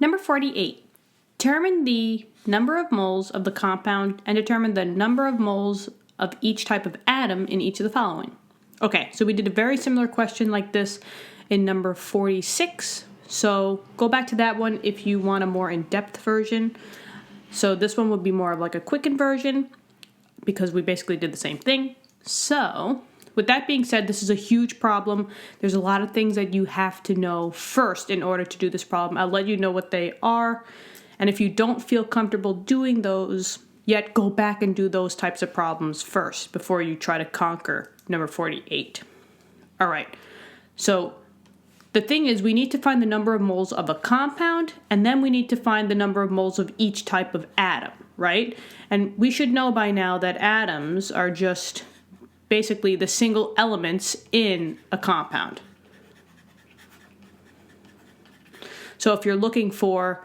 Number 48. Determine the number of moles of the compound and determine the number of moles of each type of atom in each of the following. Okay, so we did a very similar question like this in number 46. So go back to that one if you want a more in-depth version. So this one would be more of like a quickened version because we basically did the same thing. So with that being said, this is a huge problem. There's a lot of things that you have to know first in order to do this problem. I'll let you know what they are. And if you don't feel comfortable doing those yet, go back and do those types of problems first before you try to conquer number 48. All right. So the thing is, we need to find the number of moles of a compound, and then we need to find the number of moles of each type of atom, right? And we should know by now that atoms are just basically the single elements in a compound. So if you're looking for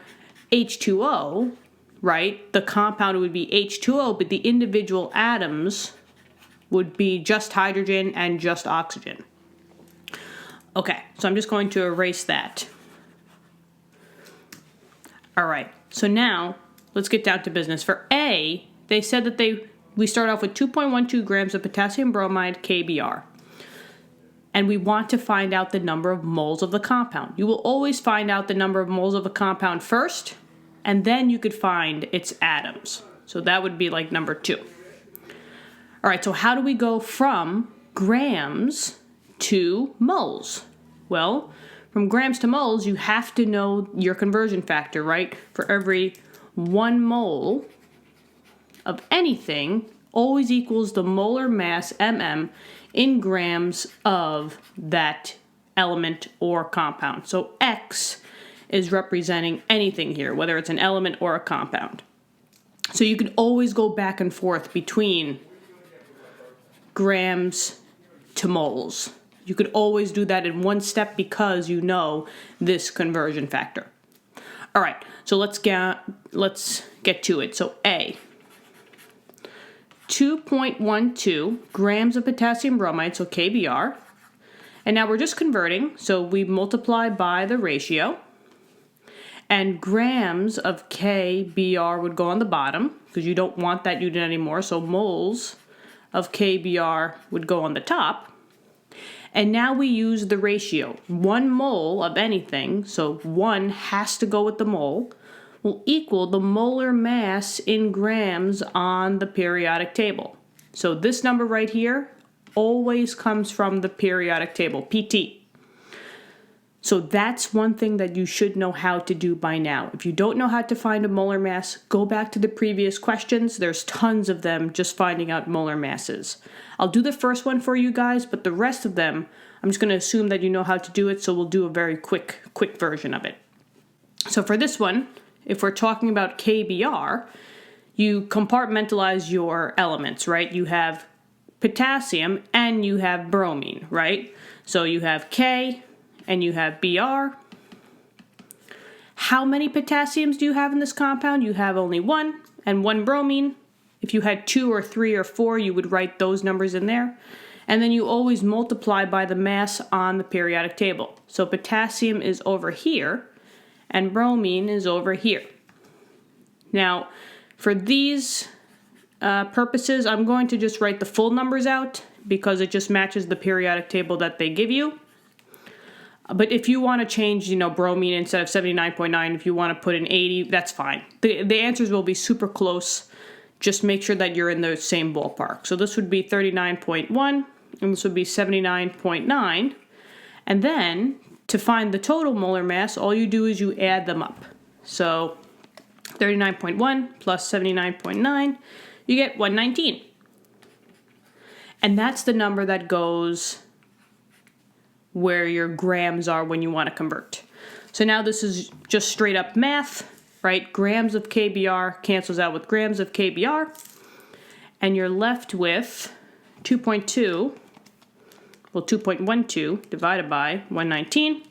H2O, right, the compound would be H2O, but the individual atoms would be just hydrogen and just oxygen. Okay, so I'm just going to erase that. All right, so now let's get down to business. For A, they said that we start off with 2.12 grams of potassium bromide, KBr. And we want to find out the number of moles of the compound. You will always find out the number of moles of a compound first, and then you could find its atoms. So that would be like number 2. All right, so how do we go from grams to moles? Well, from grams to moles, you have to know your conversion factor, right? For every 1 mole of anything always equals the molar mass, mm, in grams of that element or compound. So X is representing anything here, whether it's an element or a compound. So you can always go back and forth between grams to moles. You could always do that in one step because you know this conversion factor. All right, so let's get to it. So A, 2.12 grams of potassium bromide, so KBr. And now we're just converting, so we multiply by the ratio. And grams of KBr would go on the bottom because you don't want that unit anymore, so moles of KBr would go on the top. And now we use the ratio. 1 mole of anything, so 1 has to go with the mole, will equal the molar mass in grams on the periodic table. So this number right here always comes from the periodic table, PT. So that's one thing that you should know how to do by now. If you don't know how to find a molar mass, go back to the previous questions. There's tons of them just finding out molar masses. I'll do the first one for you guys, but the rest of them, I'm just going to assume that you know how to do it, so we'll do a very quick version of it. So for this one, if we're talking about KBr, you compartmentalize your elements, right? You have potassium and you have bromine, right? So you have K and you have Br. How many potassiums do you have in this compound? You have only 1 and 1 bromine. If you had 2 or 3 or 4, you would write those numbers in there. And then you always multiply by the mass on the periodic table. So potassium is over here and bromine is over here. Now, for these purposes, I'm going to just write the full numbers out because it just matches the periodic table that they give you. But if you want to change, bromine instead of 79.9, if you want to put in 80, that's fine. The answers will be super close. Just make sure that you're in the same ballpark. So this would be 39.1, and this would be 79.9. And then, to find the total molar mass, all you do is you add them up. So 39.1 plus 79.9, you get 119. And that's the number that goes where your grams are when you want to convert. So now this is just straight up math, right? Grams of KBr cancels out with grams of KBr, and you're left with 2.12 divided by 119.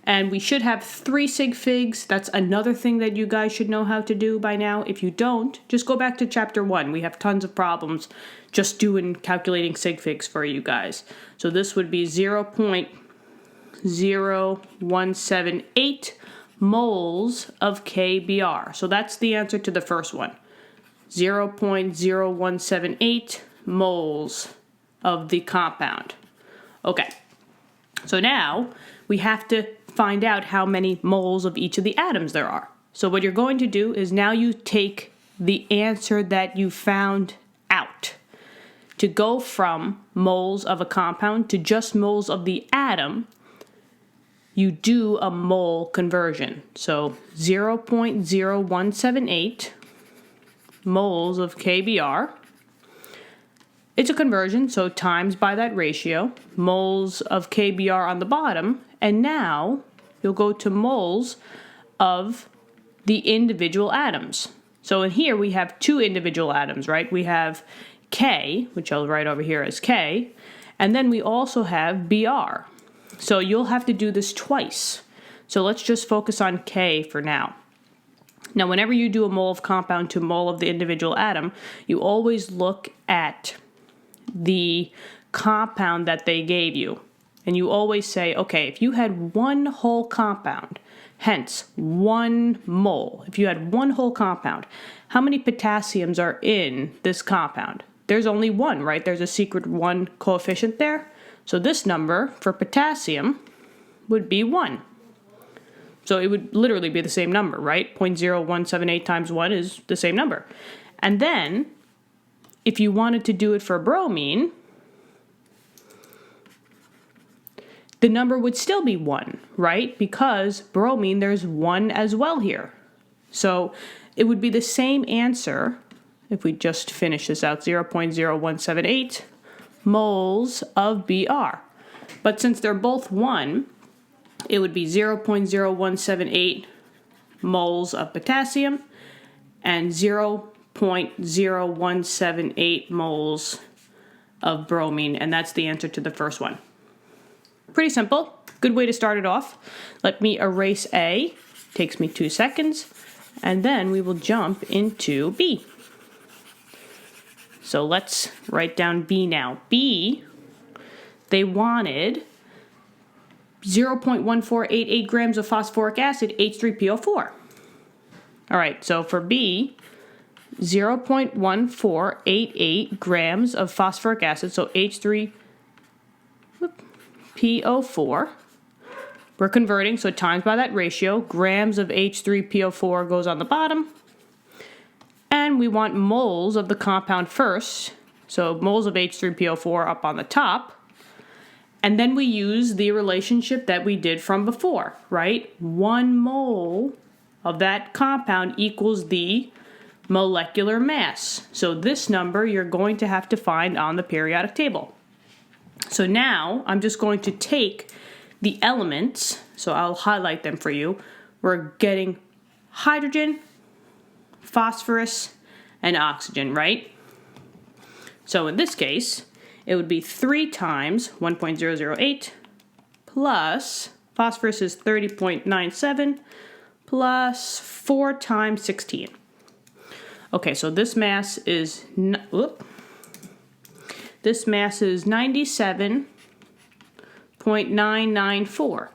And we should have 3 sig figs. That's another thing that you guys should know how to do by now. If you don't, just go back to chapter 1. We have tons of problems just calculating sig figs for you guys. So this would be 0.0178 moles of KBr. So that's the answer to the first one. 0.0178 moles of the compound. Okay, so now we have to find out how many moles of each of the atoms there are. So what you're going to do is now you take the answer that you found out. To go from moles of a compound to just moles of the atom, you do a mole conversion. So 0.0178 moles of KBr. It's a conversion, so times by that ratio, moles of KBr on the bottom, and now you'll go to moles of the individual atoms. So in here we have two individual atoms, right? We have K, which I'll write over here as K, and then we also have Br. So you'll have to do this twice. So let's just focus on K for now. Now, whenever you do a mole of compound to mole of the individual atom, you always look at the compound that they gave you. And you always say, okay, if you had one whole compound, hence 1 mole, if you had one whole compound, how many potassiums are in this compound? There's only one, right? There's a secret 1 coefficient there. So this number for potassium would be 1. So it would literally be the same number, right? 0.0178 times 1 is the same number. And then, if you wanted to do it for bromine, the number would still be 1, right? Because bromine, there's 1 as well here. So it would be the same answer if we just finish this out, 0.0178 moles of Br. But since they're both 1, it would be 0.0178 moles of potassium and 0.0178 moles of bromine, and that's the answer to the first one. Pretty simple. Good way to start it off. Let me erase A. Takes me 2 seconds. And then we will jump into B. So let's write down B now. B, they wanted 0.1488 grams of phosphoric acid, H3PO4. All right, so for B, 0.1488 grams of phosphoric acid, so H3PO4. We're converting, so times by that ratio. Grams of H3PO4 goes on the bottom. And we want moles of the compound first, so moles of H3PO4 up on the top. And then we use the relationship that we did from before, right? 1 mole of that compound equals the molecular mass. So this number you're going to have to find on the periodic table. So now I'm just going to take the elements, so I'll highlight them for you. We're getting hydrogen, phosphorus, and oxygen, right? So in this case, it would be 3 times 1.008 plus, phosphorus is 30.97 plus 4 times 16. Okay, so this mass is 97.994.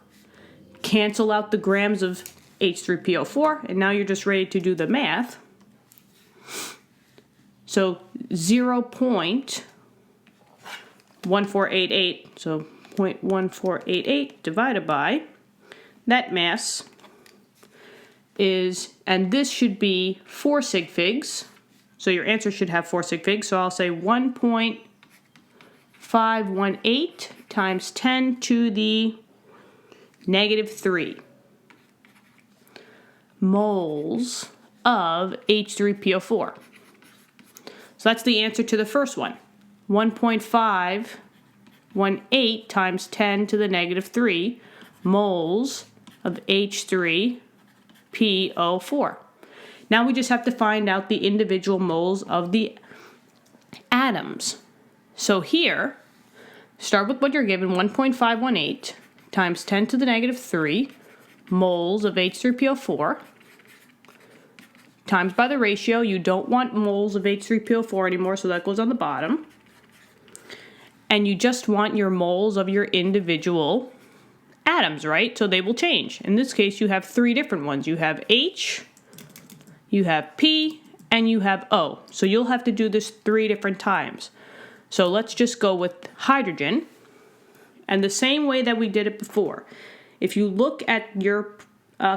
Cancel out the grams of H3PO4, and now you're just ready to do the math. So 0.1488, so 0.1488 divided by that mass is, and this should be 4 sig figs, so your answer should have 4 sig figs, so I'll say 1.518 times 10 to the negative 3 moles of H3PO4. So that's the answer to the first one. 1.518 times 10 to the negative 3 moles of H3PO4. Now we just have to find out the individual moles of the atoms. So here, start with what you're given, 1.518 times 10 to the negative 3 moles of H3PO4 times by the ratio. You don't want moles of H3PO4 anymore, so that goes on the bottom. And you just want your moles of your individual atoms, right? So they will change. In this case, you have three different ones. You have H, you have P, and you have O. So you'll have to do this 3 different times. So let's just go with hydrogen. And the same way that we did it before. If you look at your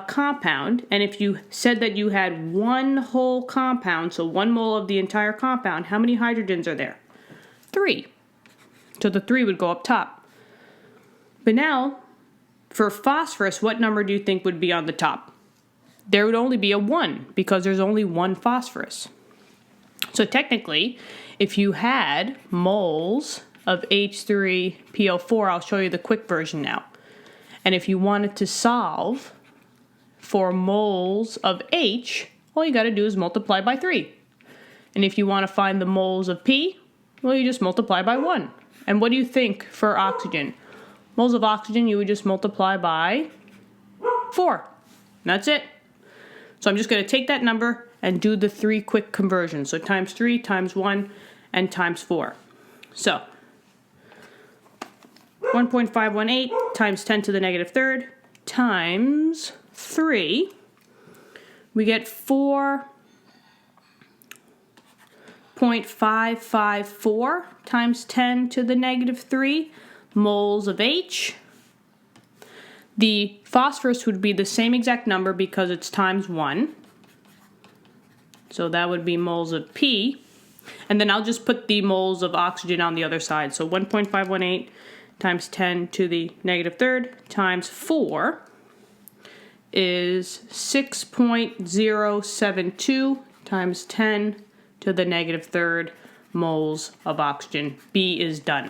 compound, and if you said that you had one whole compound, so 1 mole of the entire compound, how many hydrogens are there? 3. So the 3 would go up top. But now, for phosphorus, what number do you think would be on the top? There would only be a 1, because there's only 1 phosphorus. So technically, if you had moles of H3PO4, I'll show you the quick version now. And if you wanted to solve for moles of H, all you got to do is multiply by 3. And if you want to find the moles of P, well, you just multiply by 1. And what do you think for oxygen? Moles of oxygen, you would just multiply by 4. And that's it. So I'm just going to take that number and do the 3 quick conversions. So times 3, times 1, and times 4. So 1.518 times 10 to the negative third times 3. We get 4.554 times 10 to the negative 3 moles of H. The phosphorus would be the same exact number because it's times 1. So that would be moles of P. And then I'll just put the moles of oxygen on the other side. So 1.518 times 10 to the negative third times 4 is 6.072 times 10 to the negative third moles of oxygen. B is done.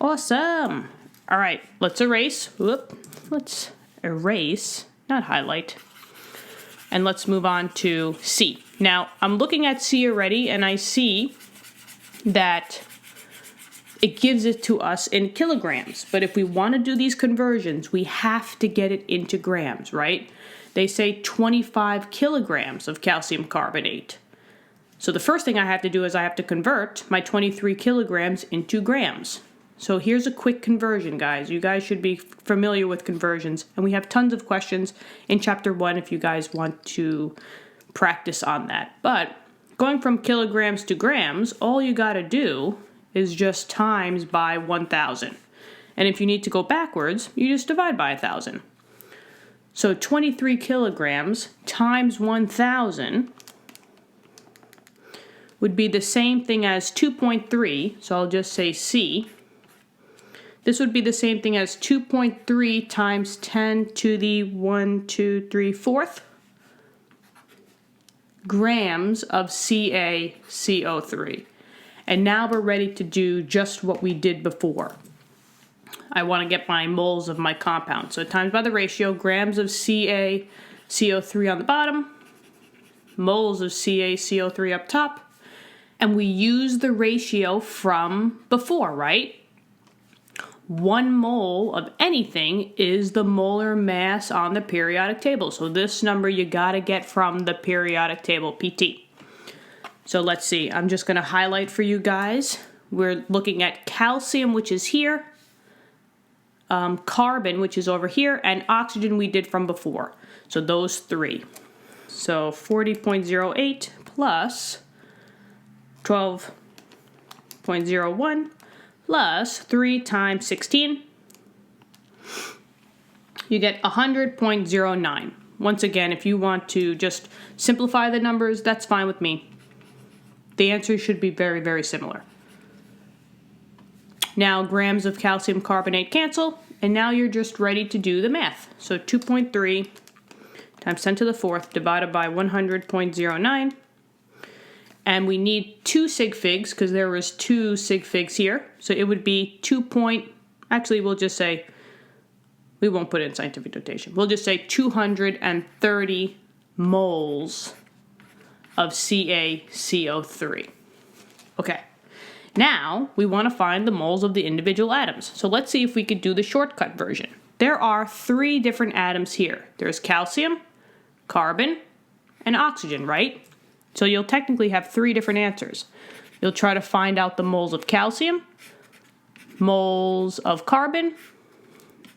Awesome. All right, let's erase. Let's erase, not highlight. And let's move on to C. Now, I'm looking at C already, and I see that it gives it to us in kilograms. But if we want to do these conversions, we have to get it into grams, right? They say 25 kilograms of calcium carbonate. So the first thing I have to do is I have to convert my 23 kilograms into grams. So here's a quick conversion, guys. You guys should be familiar with conversions. And we have tons of questions in Chapter 1 if you guys want to practice on that. But going from kilograms to grams, all you got to do is just times by 1,000. And if you need to go backwards, you just divide by 1,000. So 23 kilograms times 1,000 would be the same thing as 2.3. So I'll just say C. This would be the same thing as 2.3 times 10 to the 4th grams of CaCO3. And now we're ready to do just what we did before. I want to get my moles of my compound. So times by the ratio, grams of CaCO3 on the bottom, moles of CaCO3 up top. And we use the ratio from before, right? 1 mole of anything is the molar mass on the periodic table. So this number you gotta get from the periodic table, PT. So let's see, I'm just gonna highlight for you guys. We're looking at calcium, which is here, carbon, which is over here, and oxygen we did from before. So those 3. So 40.08 plus 12.01 plus 3 times 16, you get 100.09. Once again, if you want to just simplify the numbers, that's fine with me. The answer should be very, very similar. Now, grams of calcium carbonate cancel, and now you're just ready to do the math. So 2.3 times 10 to the 4th divided by 100.09. And we need 2 sig figs because there was 2 sig figs here. So it would be actually we'll just say, we won't put it in scientific notation. We'll just say 230 moles of CaCO3. Okay, now we want to find the moles of the individual atoms. So let's see if we could do the shortcut version. There are 3 different atoms here. There's calcium, carbon, and oxygen, right? So you'll technically have 3 different answers. You'll try to find out the moles of calcium, moles of carbon,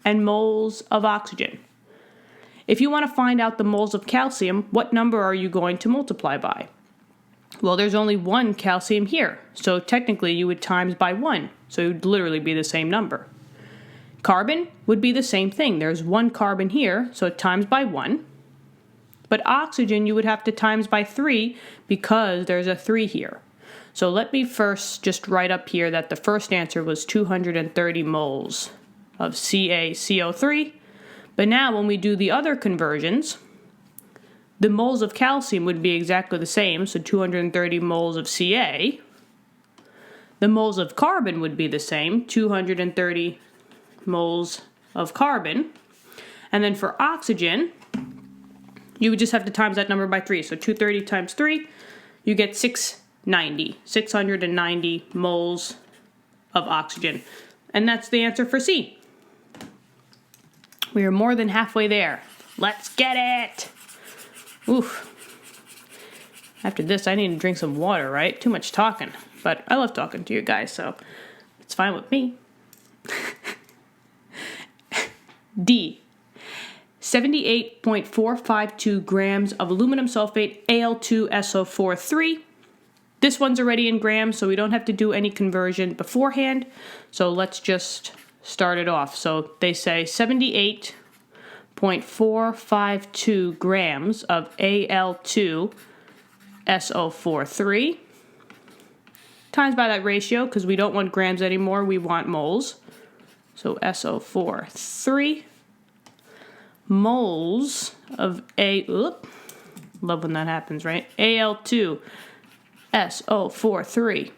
and moles of oxygen. If you want to find out the moles of calcium, what number are you going to multiply by? Well, there's only one calcium here, so technically you would times by 1, so it would literally be the same number. Carbon would be the same thing. There's one carbon here, so times by 1. But oxygen you would have to times by 3 because there's a 3 here. So let me first just write up here that the first answer was 230 moles of CaCO3. But now when we do the other conversions, the moles of calcium would be exactly the same, so 230 moles of Ca. The moles of carbon would be the same, 230 moles of carbon. And then for oxygen, you would just have to times that number by 3. So 230 times 3, you get 690 moles of oxygen. And that's the answer for C. We are more than halfway there. Let's get it! Oof. After this, I need to drink some water, right? Too much talking. But I love talking to you guys, so it's fine with me. D. 78.452 grams of aluminum sulfate Al2SO4 This one's already in grams, so we don't have to do any conversion beforehand. So let's just start it off. So they say 78.452 grams of Al2SO4 times by that ratio, because we don't want grams anymore, we want moles. So SO4 moles of love when that happens, right? Al2SO4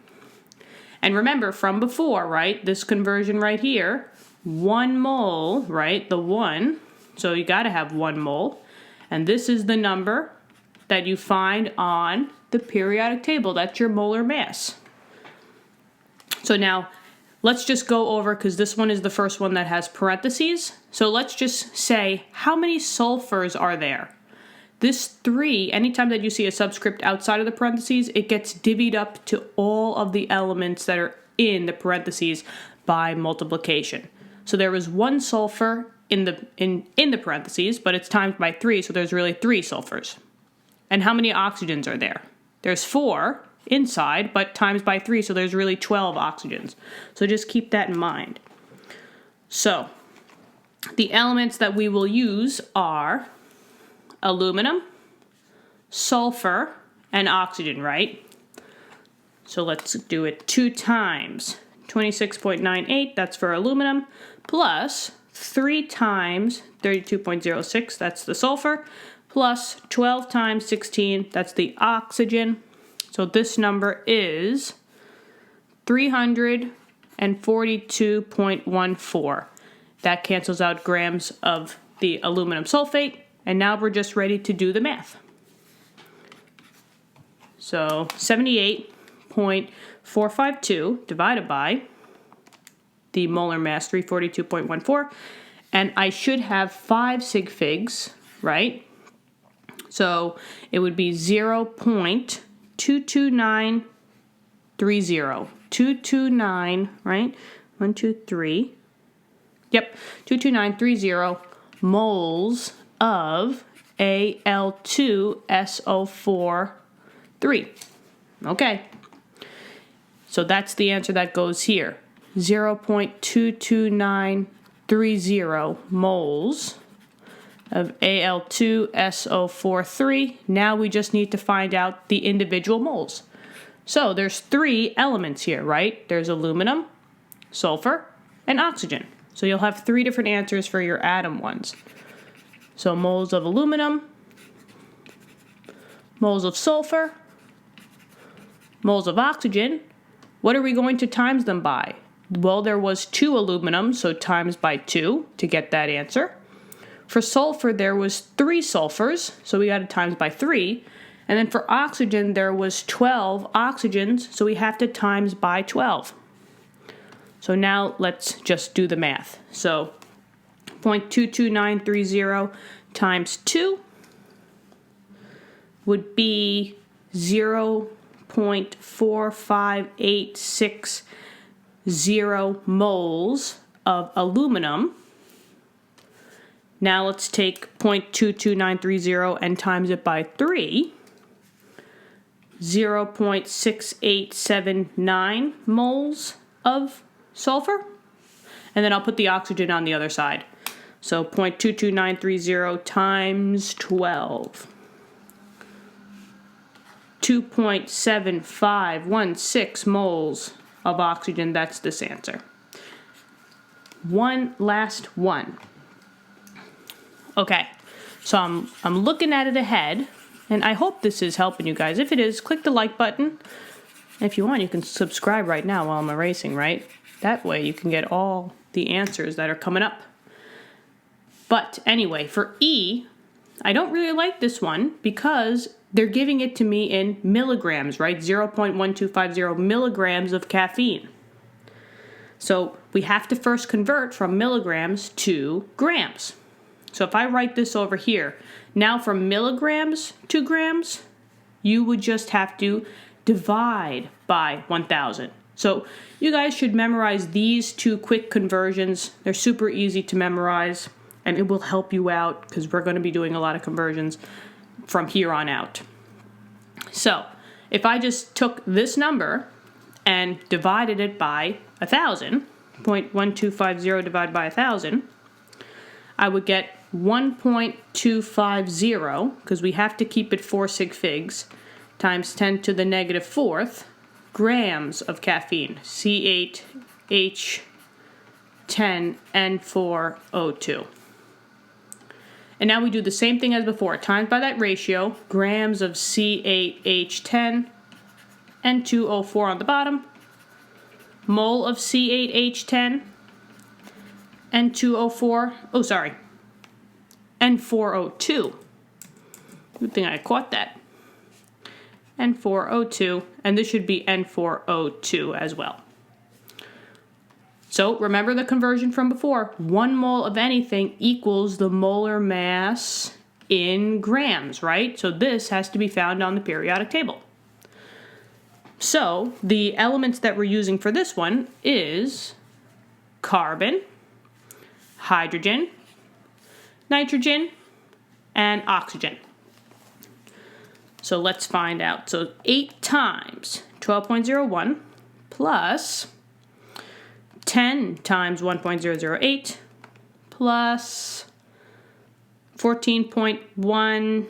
And remember from before, right? This conversion right here, 1 mole, right? The 1. So you got to have 1 mole. And this is the number that you find on the periodic table. That's your molar mass. So now let's just go over, because this one is the first one that has parentheses. So let's just say, how many sulfurs are there? This 3, anytime that you see a subscript outside of the parentheses, it gets divvied up to all of the elements that are in the parentheses by multiplication. So there was 1 sulfur in the parentheses, but it's times by 3, so there's really 3 sulfurs. And how many oxygens are there? There's 4 inside, but times by 3, so there's really 12 oxygens. So just keep that in mind. So the elements that we will use are aluminum, sulfur, and oxygen, right? So let's do it 2 times 26.98, that's for aluminum, plus 3 times 32.06, that's the sulfur, plus 12 times 16, that's the oxygen. So this number is 342.14. That cancels out grams of the aluminum sulfate. And now we're just ready to do the math. So 78.452 divided by the molar mass, 342.14. And I should have 5 sig figs, right? So it would be 0.22930. 229, right? 1, 2, 3. Yep, 22930 moles of Al2SO4. Okay. So that's the answer that goes here. 0.22930 moles of Al2SO4. Now we just need to find out the individual moles. So there's 3 elements here, right? There's aluminum, sulfur, and oxygen. So you'll have 3 different answers for your atom ones. So moles of aluminum, moles of sulfur, moles of oxygen. What are we going to times them by? Well, there was 2 aluminum, so times by 2 to get that answer. For sulfur, there was 3 sulfurs, so we got to times by 3. And then for oxygen, there was 12 oxygens, so we have to times by 12. So now let's just do the math. So 0.22930 times 2 would be 0.4586 moles of aluminum. Now let's take 0.22930 and times it by 3. 0.6879 moles of sulfur. And then I'll put the oxygen on the other side. So 0.22930 times 12. 2.7516 moles of oxygen. That's this answer. One last one. Okay, so I'm looking at it ahead, and I hope this is helping you guys. If it is, click the like button. If you want, you can subscribe right now while I'm erasing, right? That way you can get all the answers that are coming up. But anyway, for E, I don't really like this one because they're giving it to me in milligrams, right? 0.1250 milligrams of caffeine. So we have to first convert from milligrams to grams. So if I write this over here, now from milligrams to grams, you would just have to divide by 1,000. So you guys should memorize these two quick conversions. They're super easy to memorize, and it will help you out because we're going to be doing a lot of conversions from here on out. So if I just took this number and divided it by 1,000, 0.1250 divided by 1,000, I would get 1.250, because we have to keep it 4 sig figs, times 10 to the negative 4th grams of caffeine, C8H10N4O2. And now we do the same thing as before, times by that ratio, grams of C8H10, N2O4 on the bottom, mole of C8H10, N2O4, N4O2. Good thing I caught that. N4O2, and this should be N4O2 as well. So remember the conversion from before. 1 mole of anything equals the molar mass in grams, right? So this has to be found on the periodic table. So the elements that we're using for this one is carbon, hydrogen, nitrogen, and oxygen. So let's find out. So 8 times 12.01 plus 10 times 1.008 plus 14.1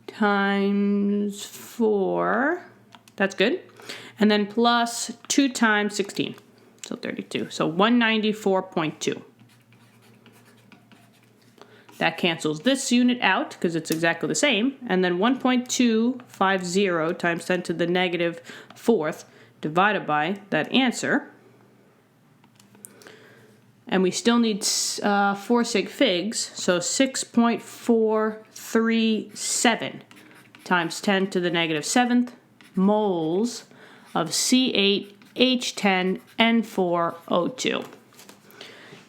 times 4. That's good. And then plus 2 times 16. So 32. So 194.2. That cancels this unit out because it's exactly the same. And then 1.250 times 10 to the negative 4th divided by that answer. And we still need 4 sig figs. So 6.437 times 10 to the negative 7th moles of C8H10N4O2.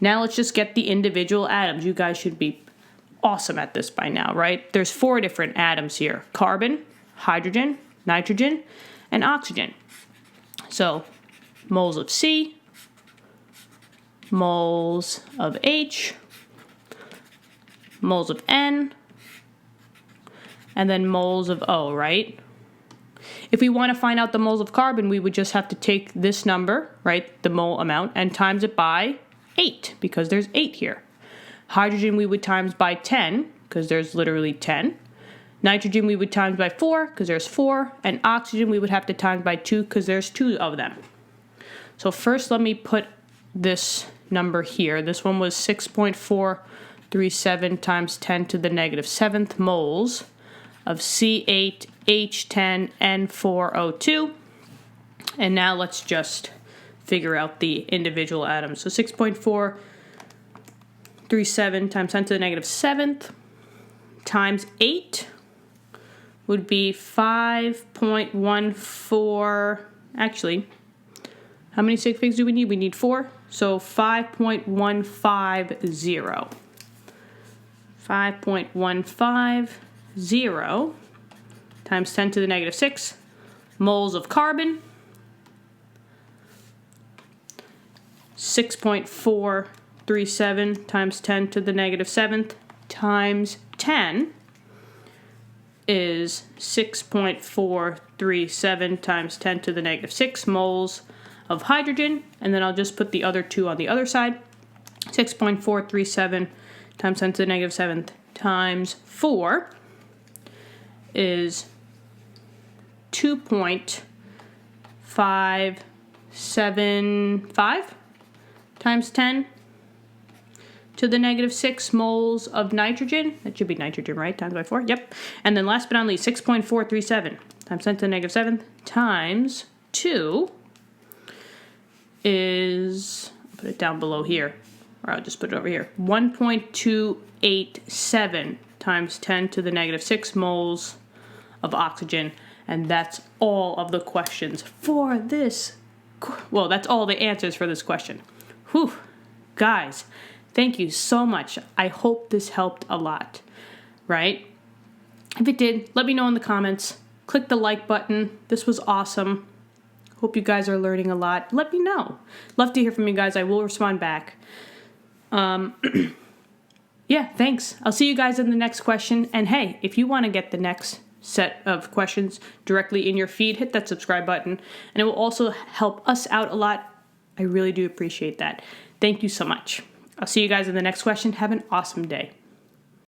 Now let's just get the individual atoms. You guys should be awesome at this by now, right? There's 4 different atoms here: carbon, hydrogen, nitrogen, and oxygen. So moles of C, moles of H, moles of N, and then moles of O, right? If we want to find out the moles of carbon, we would just have to take this number, right, the mole amount, and times it by 8, because there's 8 here. Hydrogen we would times by 10, because there's literally 10. Nitrogen we would times by 4, because there's 4. And oxygen we would have to times by 2, because there's 2 of them. So first let me put this number here. This one was 6.437 times 10 to the negative 7th moles of C8H10N4O2. And now let's just figure out the individual atoms. So 6.437 times 10 to the negative 7th times 8 would be 5.14. Actually, how many sig figs do we need? We need 4. So 5.150. 5.150 times 10 to the negative 6 moles of carbon. 6.4 6.437 times 10 to the negative 7th times 10 is 6.437 times 10 to the negative 6 moles of hydrogen. And then I'll just put the other 2 on the other side. 6.437 times 10 to the negative 7th times 4 is 2.575 times 10 to the negative 6 moles of nitrogen. That should be nitrogen, right? Times by 4. Yep. And then last but not least, 6.437 times 10 to the negative 7th times 2 is, I'll put it down below here, or I'll just put it over here, 1.287 times 10 to the negative 6 moles of oxygen. And that's all of the questions for this. Well, that's all the answers for this question. Whew. Guys, thank you so much. I hope this helped a lot, right? If it did, let me know in the comments. Click the like button. This was awesome. Hope you guys are learning a lot. Let me know. Love to hear from you guys. I will respond back. Yeah, thanks. I'll see you guys in the next question. And hey, if you want to get the next set of questions directly in your feed, hit that subscribe button. And it will also help us out a lot. I really do appreciate that. Thank you so much. I'll see you guys in the next question. Have an awesome day.